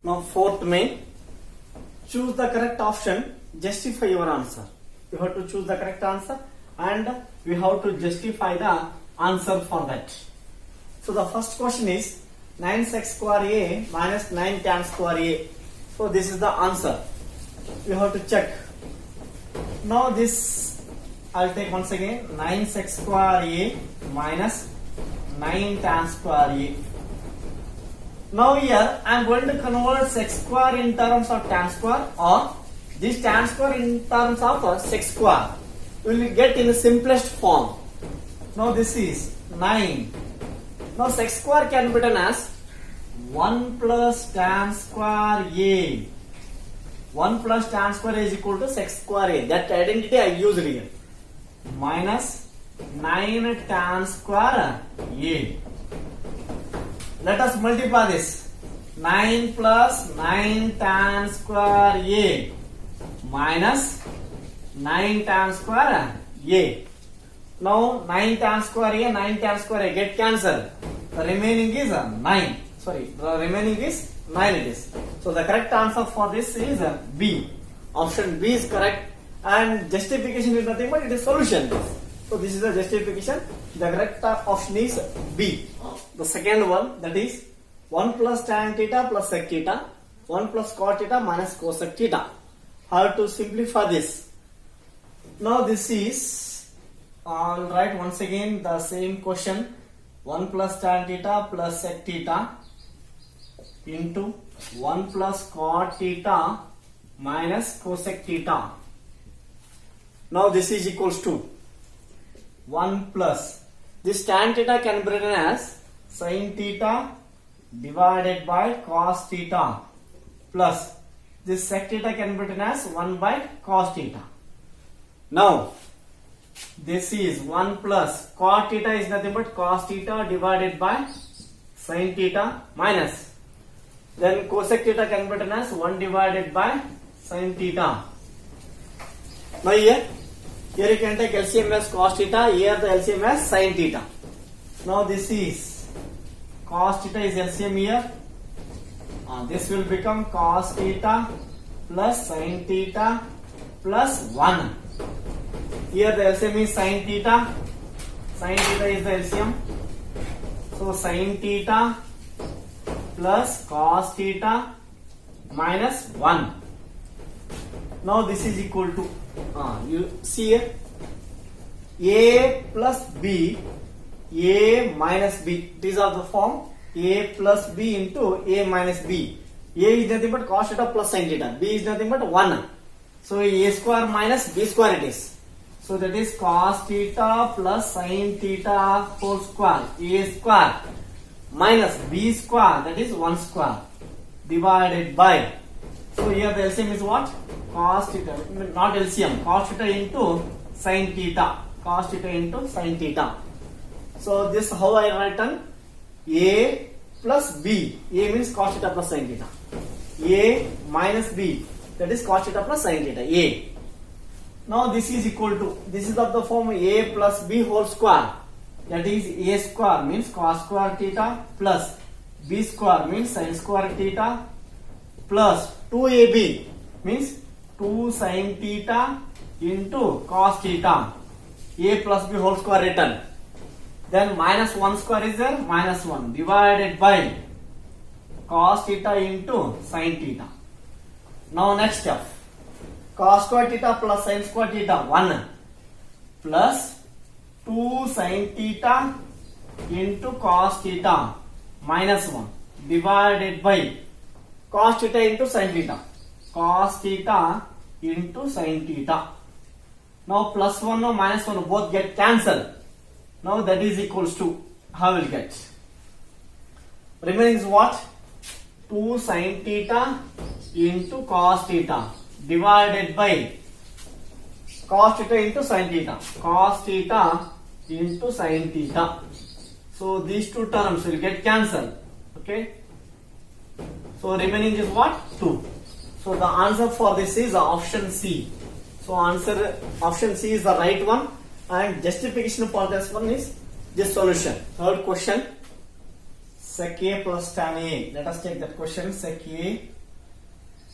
Now fourth main, choose the correct option, justify your answer. You have to choose the correct answer and we have to justify the answer for that. So the first question is 9 sec square a minus 9 tan square a. So this is the answer. You have to check. Now this I'll take once again 9 sec square a minus 9 tan square a. Now here I am going to convert sec square in terms of tan square, or this tan square in terms of sec square. We will get in the simplest form. Now this is 9. Now sec square can be written as 1 plus tan square a. 1 plus tan square is equal to sec square a. That identity I used here. Minus 9 tan square a. Let us multiply this. 9 plus 9 tan square a minus 9 tan square a. Now 9 tan square a, 9 tan square a get cancelled. The remaining is 9. Sorry, the remaining is 9 it is. So the correct answer for this is B. Option B is correct, and justification is nothing but it is solution. So this is the justification. The correct option is B. The second one, that is 1 plus tan theta plus sec theta, 1 plus cot theta minus cosec theta. How to simplify this? Now this is, I'll write once again the same question. 1 plus tan theta plus sec theta into 1 plus cot theta minus cosec theta. Now this is equals to 1 plus, this tan theta can be written as sin theta divided by cos theta plus this sec theta can be written as 1 by cos theta. Now this is 1 plus cot theta is nothing but cos theta divided by sin theta minus, then cosec theta can be written as 1 divided by sin theta. Now here you can take LCM as cos theta, here the LCM as sin theta. Now this is cos theta is LCM here. This will become cos theta plus sin theta plus 1. Here the LCM is sin theta. Sin theta is the LCM. So sin theta plus cos theta minus 1. Now this is equal to, you see here, A plus B, A minus B. These are the form A plus B into A minus B. A is nothing but cos theta plus sin theta. B is nothing but 1. So A square minus B square it is. So that is cos theta plus sin theta whole square, A square minus B square, that is 1 square, divided by, so here the LCM is what? Cos theta, not LCM, cos theta into sin theta, cos theta into sin theta. So this how I written A plus B. A means cos theta plus sin theta. A minus B, that is cos theta plus sin theta. A. Now this is equal to, this is of the form A plus B whole square. That is A square means cos square theta plus B square means sin square theta plus 2AB means 2 sin theta into cos theta. A plus B whole square written. Then minus 1 square is there, minus 1 divided by cos theta into sin theta. Now next step, cos square theta plus sin square theta 1 plus 2 sin theta into cos theta minus 1 divided by cos theta into sin theta, cos theta into sin theta. Now plus 1 or minus 1 both get cancelled. Now that is equals to, how will get? Remaining is what? 2 sin theta into cos theta divided by cos theta into sin theta, cos theta into sin theta. So these two terms will get cancelled. Okay. So remaining is what? 2. So the answer for this is option C. So answer option C is the right one, and justification for this one is this solution. Third question, sec A plus tan A. Let us take that question. Sec A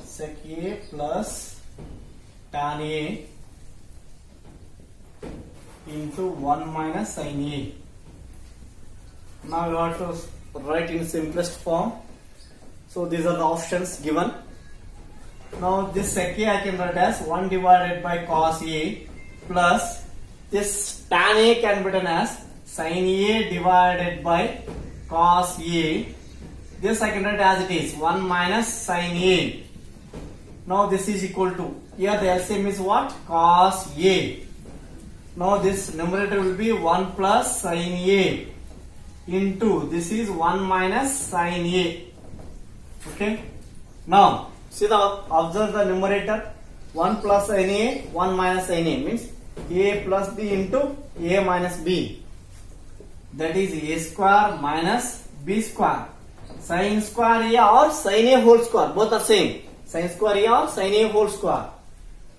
sec A plus tan A into 1 minus sin A. Now you have to write in simplest form. So these are the options given. Now this sec A I can write as 1 divided by cos A plus this tan A can be written as sin A divided by cos A. This I can write as it is 1 minus sin A. Now this is equal to, here the LCM is what? Cos A. Now this numerator will be 1 plus sin A into this is 1 minus sin A. Okay. Now see the, observe the numerator, 1 plus sin A, 1 minus sin A means A plus B into A minus B. That is A square minus B square. Sin square A or sin A whole square, both are same. Sin square A or sin A whole square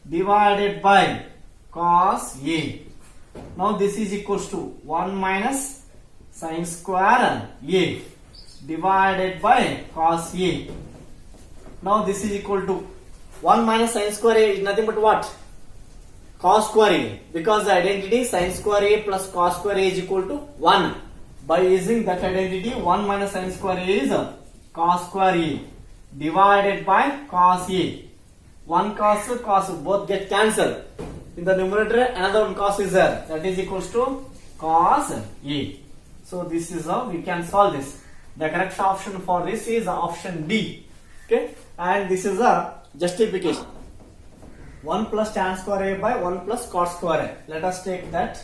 divided by cos A. Now this is equals to 1 minus sin square A divided by cos A. Now this is equal to 1 minus sin square A is nothing but what? Cos square A, because the identity sin square A plus cos square A is equal to 1. By using that identity, 1 minus sin square A is cos square A divided by cos A. One cos, both get cancelled. In the numerator, another one cos is there. That is equals to cos A. So this is how we can solve this. The correct option for this is option D. Okay, and this is a justification. 1 plus tan square A by 1 plus cos square A. Let us take that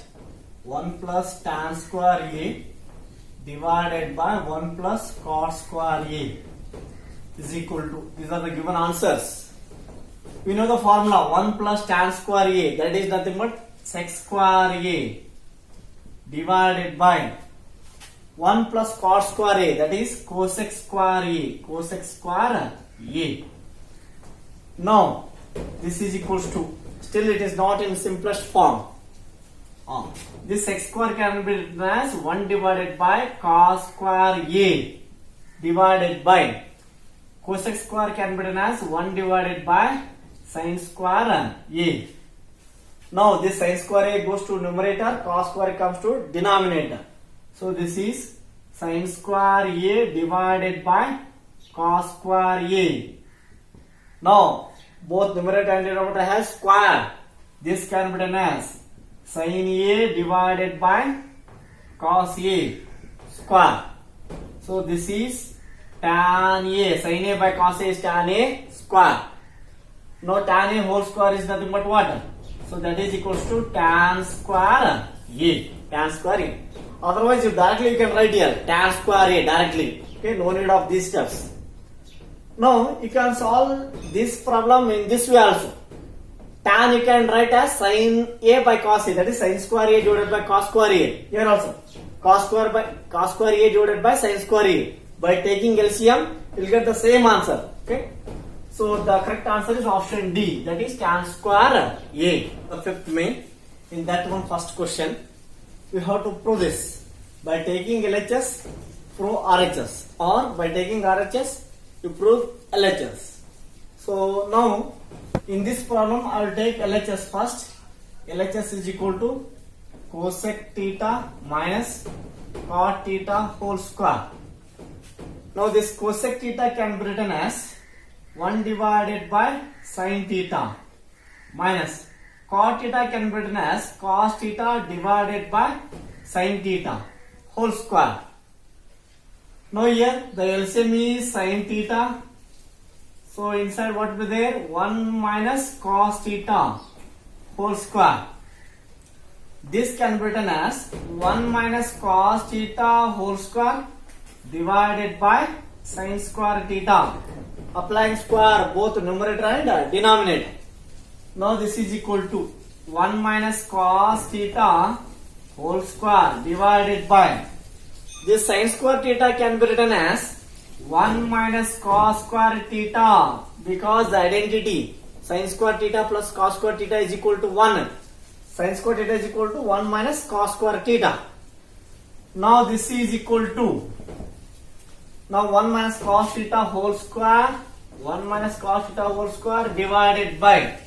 1 plus tan square A divided by 1 plus cos square A is equal to, these are the given answers. We know the formula 1 plus tan square A, that is nothing but sec square A divided by 1 plus cos square A, that is cosec square A, cosec square A. Now this is equals to, still it is not in simplest form. This x square can be written as 1 divided by cos square A divided by cosec square can be written as 1 divided by sin square A. Now this sin square A goes to numerator, cos square comes to denominator. So this is sin square A divided by cos square A. Now both numerator and denominator has square. This can be written as sin A divided by cos A square. So this is tan A. Sin A by cos A is tan A square. Now tan A whole square is nothing but what? So that is equals to tan square A. Tan square A. Otherwise, you directly you can write here tan square A directly. Okay, no need of these steps. Now you can solve this problem in this way also. Tan you can write as sin A by cos A, that is sin square A divided by cos square A. Here also cos square A divided by sin square A. By taking LCM, you will get the same answer. Okay. So the correct answer is option D, that is tan square A. The fifth main, in that one first question, we have to prove this by taking LHS, prove RHS, or by taking RHS, you prove LHS. So now in this problem I will take LHS first. LHS is equal to cosec theta minus cot theta whole square. Now this cosec theta can be written as 1 divided by sin theta minus cot theta can be written as cos theta divided by sin theta whole square. Now here the LCM is sin theta. So inside what will be there? 1 minus cos theta whole square. This can be written as 1 minus cos theta whole square divided by sin square theta. Applying square both numerator and denominator. Now this is equal to 1 minus cos theta whole square divided by, this sin square theta can be written as 1 minus cos square theta, because the identity sin square theta plus cos square theta is equal to 1. Sin square theta is equal to 1 minus cos square theta. Now this is equal to, now 1 minus cos theta whole square 1 minus cos theta whole square divided by.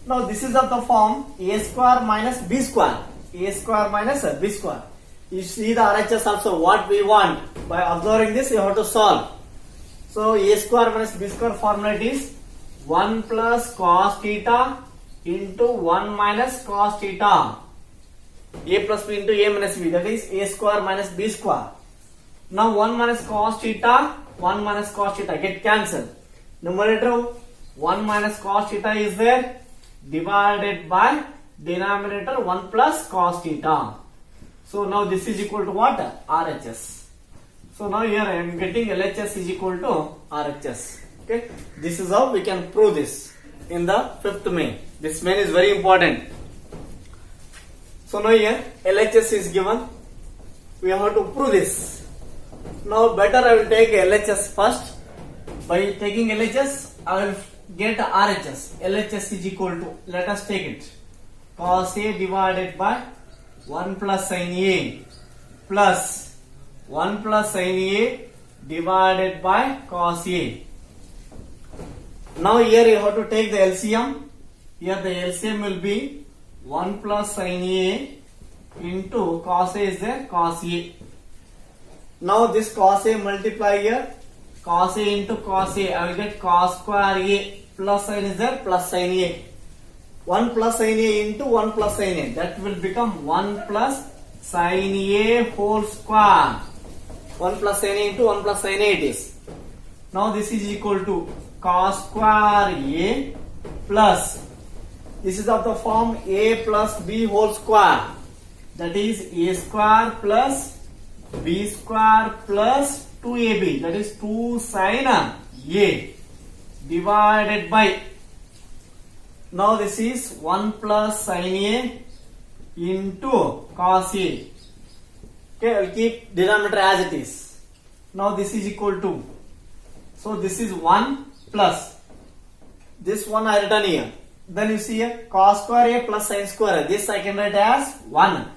Now this is of the form a square minus b square. A square minus b square. You see the RHS also what we want. By observing this you have to solve. So a square minus b square formula is 1 plus cos theta into 1 minus cos theta. A plus b into a minus b, that is a square minus b square. Now 1 minus cos theta, 1 minus cos theta get cancelled. Numerator 1 minus cos theta is there, divided by denominator 1 plus cos theta. So now this is equal to what? RHS. So now here I am getting LHS is equal to RHS. Okay, this is how we can prove this in the fifth main. This main is very important. So now here LHS is given. We have to prove this. Now better I will take LHS first. By taking LHS, I will get RHS. LHS is equal to, let us take it, cos A divided by 1 plus sin A plus 1 plus sin A divided by cos A. Now here you have to take the LCM. Here the LCM will be 1 plus sin A into cos A is there, cos A. Now this cos A multiply here, cos A into cos A, I will get cos square A, plus sign is there, plus sin A. 1 plus sin A into 1 plus sin A, that will become 1 plus sin A whole square. 1 plus sin A into 1 plus sin A it is. Now this is equal to cos square A plus, this is of the form A plus B whole square, that is A square plus B square plus 2AB, that is 2 sin A divided by, now this is 1 plus sin A into cos A. Okay, I will keep denominator as it is. Now this is equal to, so this is 1 plus, this one I written here. Then you see here cos square A plus sin square A, this I can write as 1.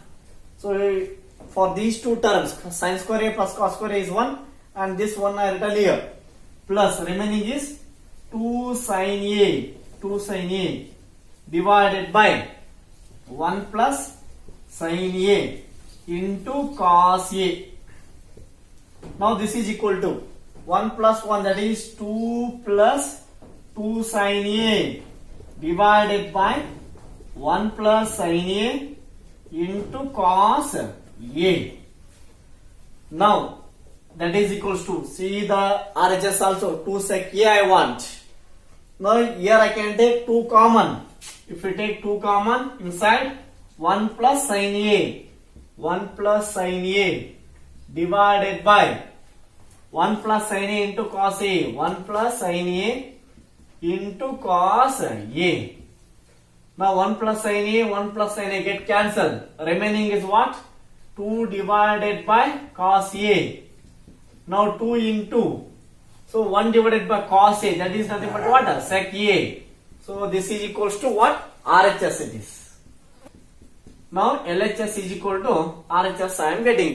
So for these two terms, sin square A plus cos square A is 1, and this one I written here, plus remaining is 2 sin A divided by 1 plus sin A into cos A. Now this is equal to 1 plus 1, that is 2 plus 2 sin A divided by 1 plus sin A into cos A. Now that is equals to, see the RHS also, 2 sec A I want. Now here I can take 2 common. If we take 2 common inside, 1 plus sin A, 1 plus sin A divided by 1 plus sin A into cos A, 1 plus sin A into cos A. Now 1 plus sin A, 1 plus sin A get cancelled. Remaining is what? 2 divided by cos A. Now 2 into, so 1 divided by cos A, that is nothing but what? Sec A. So this is equals to what? RHS it is. Now LHS is equal to RHS I am getting.